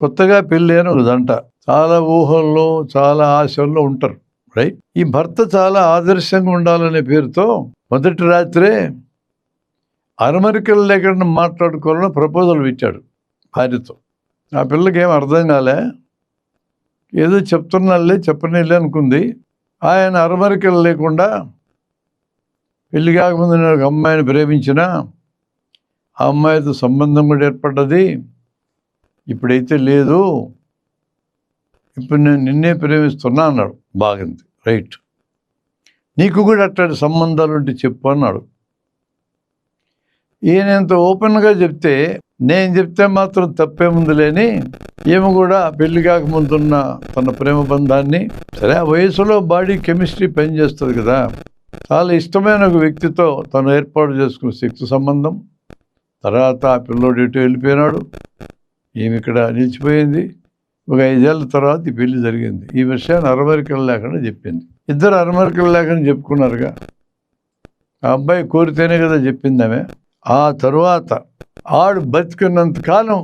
కొత్తగా పెళ్ళి అని ఒక జంట చాలా ఊహల్లో చాలా ఆశల్లో ఉంటారు, రైట్? ఈ భర్త చాలా ఆదర్శంగా ఉండాలనే పేరుతో మొదటి రాత్రే అరమరికలు లేకుండా మాట్లాడుకోవాలని ప్రపోజల్ ఇచ్చాడు భార్యతో. ఆ పిల్లకి ఏం అర్థం కాలే, ఏదో చెప్తున్నాళ్ళే చెప్పనీళ్ళే అనుకుంది. ఆయన అరమరికలు లేకుండా పెళ్లి కాకముందు నేను ఒక అమ్మాయిని ప్రేమించిన, ఆ అమ్మాయితో సంబంధం కూడా ఏర్పడ్డది, ఇప్పుడైతే లేదు, ఇప్పుడు నేను నిన్నే ప్రేమిస్తున్నా అన్నాడు. బాగుంది, రైట్. నీకు కూడా అట్లాంటి సంబంధాలు ఉంటే చెప్పు అన్నాడు. ఈయన ఎంత ఓపెన్గా చెప్తే, నేను చెప్తే మాత్రం తప్పేముంది లేని, ఈమె కూడా పెళ్లి కాకముందున్న తన ప్రేమ బంధాన్ని, సరే ఆ వయసులో బాడీ కెమిస్ట్రీ పనిచేస్తుంది కదా, చాలా ఇష్టమైన ఒక వ్యక్తితో తను ఏర్పాటు చేసుకున్న సెక్స్ సంబంధం. తర్వాత ఆ పిల్లోడు ఇటు వెళ్ళిపోయినాడు, ఈమె ఇక్కడ నిలిచిపోయింది. ఒక 5 ఏళ్ళ తర్వాత ఈ పెళ్లి జరిగింది. ఈ విషయాన్ని అరమరికలు లేకుండా చెప్పింది. ఇద్దరు అరమరికలు లేకుండా చెప్పుకున్నారుగా. ఆ అబ్బాయి కోరితేనే కదా చెప్పింది ఆమె. ఆ తరువాత ఆడు బతికున్నంత కాలం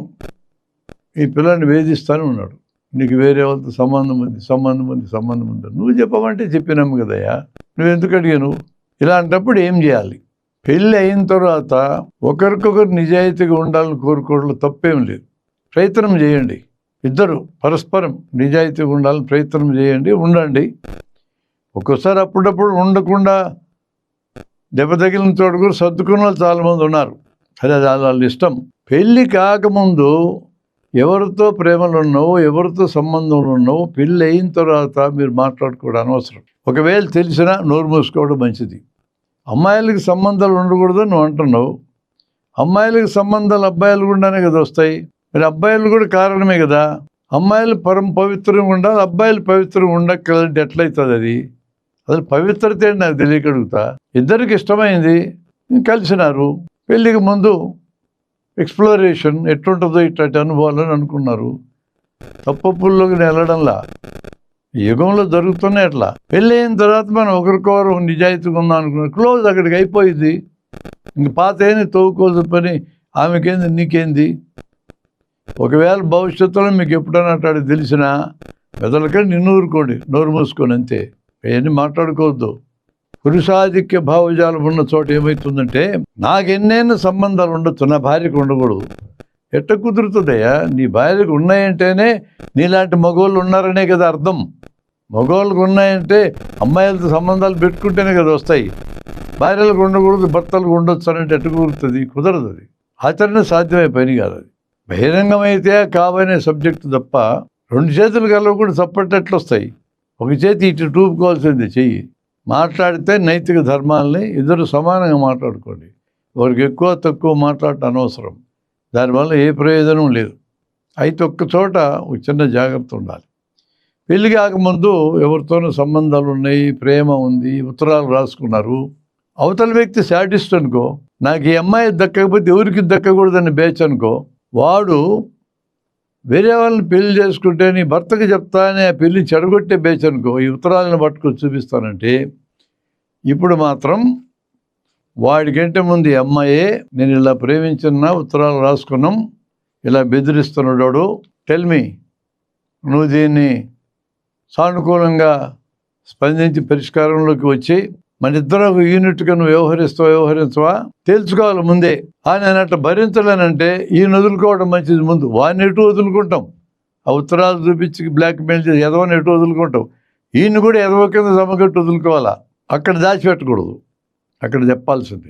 ఈ పిల్లని వేధిస్తానే ఉన్నాడు. నీకు వేరే వాళ్ళతో సంబంధం ఉంది. నువ్వు చెప్పమంటే చెప్పినాము కదయ్యా, నువ్వెందుకు అడిగాను? ఇలాంటప్పుడు ఏం చేయాలి? పెళ్ళి అయిన తర్వాత ఒకరికొకరు నిజాయితీగా ఉండాలని కోరుకోవడంలో తప్పేం లేదు. ప్రయత్నం చేయండి, ఇద్దరు పరస్పరం నిజాయితీగా ఉండాలని ప్రయత్నం చేయండి, ఉండండి. ఒక్కోసారి అప్పుడప్పుడు ఉండకుండా దెబ్బ తగిలిన చోటు కూడా సర్దుకున్న వాళ్ళు చాలామంది ఉన్నారు. సరే, అది వాళ్ళ ఇష్టం. పెళ్ళి కాకముందు ఎవరితో ప్రేమలు ఉన్నావో, ఎవరితో సంబంధంలో ఉన్నావో, పెళ్ళి అయిన తర్వాత మీరు మాట్లాడుకోవడం అనవసరం. ఒకవేళ తెలిసినా నోరు మూసుకోవడం మంచిది. అమ్మాయిలకి సంబంధాలు ఉండకూడదని నువ్వు అంటున్నావు. అమ్మాయిలకి సంబంధాలు అబ్బాయిలు గుండానే కదా వస్తాయి. మరి అబ్బాయిలు కూడా కారణమే కదా. అమ్మాయిలు పవిత్రంగా ఉండాలి, అబ్బాయిలు పవిత్రంగా ఉండక్కలంటే ఎట్లయితుంది? అది అసలు పవిత్రత ఏంటి నాకు తెలియకడుగుతా. ఇద్దరికి ఇష్టమైంది, కలిసినారు. పెళ్ళికి ముందు ఎక్స్ప్లోరేషన్ ఎట్లుంటుందో ఇట్లాంటి అనుభవాలని అనుకున్నారు. తప్పప్పుల్లోకి వెళ్ళడంలా యుగంలో జరుగుతున్నాయి అట్లా. పెళ్ళి అయిన తర్వాత మనం ఒకరికొకరు నిజాయితీగా ఉందాం అనుకున్నాం, క్లోజ్ అక్కడికి అయిపోయింది. ఇంక పాత ఏంది తవ్వుకోవాల్సిన పని, ఆమెకేంది నీకేంది? ఒకవేళ భవిష్యత్తులో మీకు ఎప్పుడైనా అట్లా తెలిసినా మెదలకండి, నిన్ను ఊరుకోండి, నోరు మూసుకొని, అంతే. అవన్నీ మాట్లాడుకోవద్దు. పురుషాధిక్య భావజాలం ఉన్న చోట ఏమవుతుందంటే, నాకెన్నైనా సంబంధాలు ఉండొచ్చు, నా భార్యకు ఉండకూడదు. ఎట్ట కుదురుతుందయ్యా? నీ భార్యకు ఉన్నాయంటేనే నీలాంటి మగవాళ్ళు ఉన్నారనే కదా అర్థం. మగవాళ్ళకు ఉన్నాయంటే అమ్మాయిలతో సంబంధాలు పెట్టుకుంటేనే కదా వస్తాయి. భార్యలకు ఉండకూడదు, భర్తలకు ఉండొచ్చు అంటే ఎట్ట కుదురుతుంది? కుదరదు. అది ఆచరణ సాధ్యమే పని కాదు. అది బహిరంగమైతే కావనే సబ్జెక్టు తప్ప, 2 చేతులు కలవ కూడా చప్పట్లు వస్తాయి. ఒక చేతి ఇటు టూపుకోవాల్సింది చెయ్యి. మాట్లాడితే నైతిక ధర్మాలని ఇద్దరు సమానంగా మాట్లాడుకోండి. ఒకరికి ఎక్కువ తక్కువ మాట్లాడటం అనవసరం, దానివల్ల ఏ ప్రయోజనం లేదు. అయితే ఒక్క చోట ఒక చిన్న జాగ్రత్త ఉండాలి. పెళ్లి కాకముందు ఎవరితోనూ సంబంధాలు ఉన్నాయి, ప్రేమ ఉంది, ఉత్తరాలు రాసుకున్నారు. అవతల వ్యక్తి శాడిస్ట్ అనుకో, నాకు ఈ అమ్మాయి దక్కకపోతే ఎవరికి దక్కకూడదని బేచ్ అనుకో, వాడు వేరే వాళ్ళని పెళ్లి చేసుకుంటే నీ భర్తకి చెప్తానే ఆ పెళ్లి చెడగొట్టే బేచ్ అనుకో, ఈ ఉత్తరాలను పట్టుకొని చూపిస్తానంటే, ఇప్పుడు మాత్రం వాడికంటే ముందు ఈ అమ్మాయే, నేను ఇలా ప్రేమించున్నా, ఉత్తరాలు రాసుకున్నాం, ఇలా బెదిరిస్తున్నాడు, టెల్ మీ, నువ్వు దీన్ని సానుకూలంగా స్పందించి పరిష్కారంలోకి వచ్చి మన ఇద్దరు ఒక యూనిట్గా నువ్వు వ్యవహరించవా తెలుసుకోవాలి ముందే. నేను అట్లా భరించలేనంటే ఈయన వదులుకోవడం మంచిది. ముందు వాడిని ఎటు వదులుకుంటాం, ఆ ఉత్తరాలు చూపించి బ్లాక్మెయిల్ చేసి ఎదవని ఎటు వదులుకుంటాం, ఈయన కూడా ఎదవ కింద సమగట్టు వదులుకోవాలా. అక్కడ దాచిపెట్టకూడదు, అక్కడ చెప్పాల్సింది.